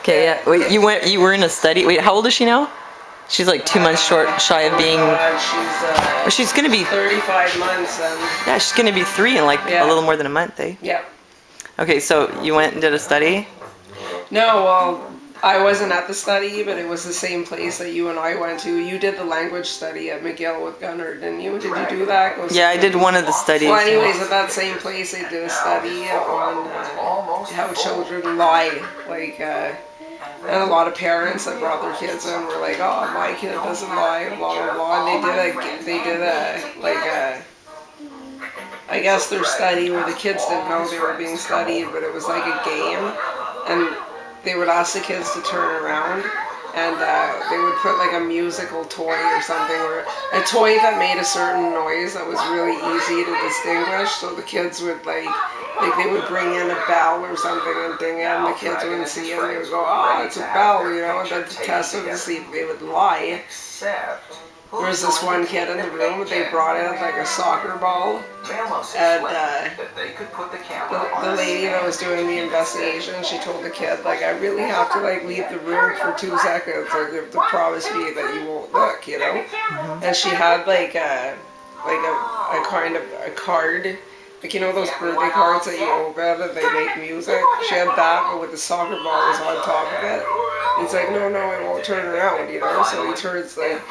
Okay, yeah. Wait, you were in a study. Wait, how old is she now? She's like 2 months shy of being. She's gonna be 35 months. Yeah, she's gonna be 3 in like a little more than a month, eh? Yep. Okay, so you went and did a study? No, well, I wasn't at the study, but it was the same place that you and I went to. You did the language study at McGill with Gunnar, didn't you? Did you do that? Yeah, I did one of the studies. Well, anyways, at that same place, they did a study on how children lie. And a lot of parents that brought their kids in were like, "Oh, my kid doesn't lie," blah blah blah. And I guess their study where the kids didn't know they were being studied, but it was like a game, and they would ask the kids to turn around, and they would put like a musical toy or something, or a toy that made a certain noise that was really easy to distinguish. So the kids would like they would bring in a bell or something and ding it, and the kids wouldn't see it, and they would go, "Oh, it's a bell," and then to test them to see if they would lie. There was this one kid in the room, they brought in like a soccer ball, and the lady that was doing the investigation, she told the kid, like, "I really have to like leave the room for 2 seconds, like, you have to promise me that you won't look, you know?" And she had like a kind of a card, like, you know those birthday cards that you open and they make music? She had that, but with the soccer ball was on top of it. He's like, no, I won't turn around, you know? So he turns, like,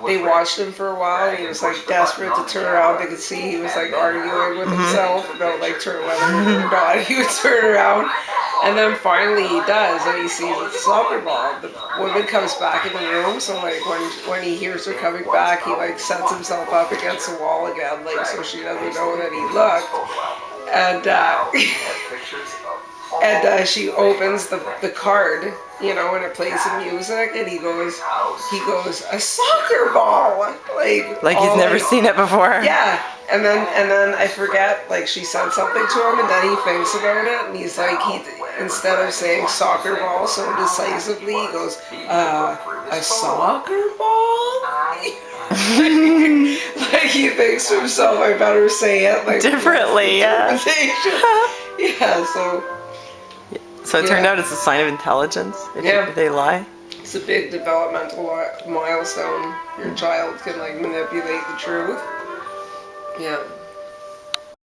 they watched him for a while, and he was, like, desperate to turn around. They could see he was, like, arguing with himself about, like, whether or not he would turn around. And then finally he does, and he sees it's a soccer ball. The woman comes back in the room, so, like, when he hears her coming back, he, like, sets himself up against the wall again, like, so she doesn't know that he looked. And she opens the card, you know, and it plays the music, and he goes, "A soccer ball!" Like he's never seen it before. Yeah, and then I forget, like, she said something to him, and then he thinks about it, and he's like, instead of saying soccer ball so decisively, he goes, "A soccer ball?" Like, he thinks to himself, I better say it like differently, yeah. Yeah, so it turned out it's a sign of intelligence if they lie. It's a big developmental milestone. Your child can like manipulate the truth. Yeah.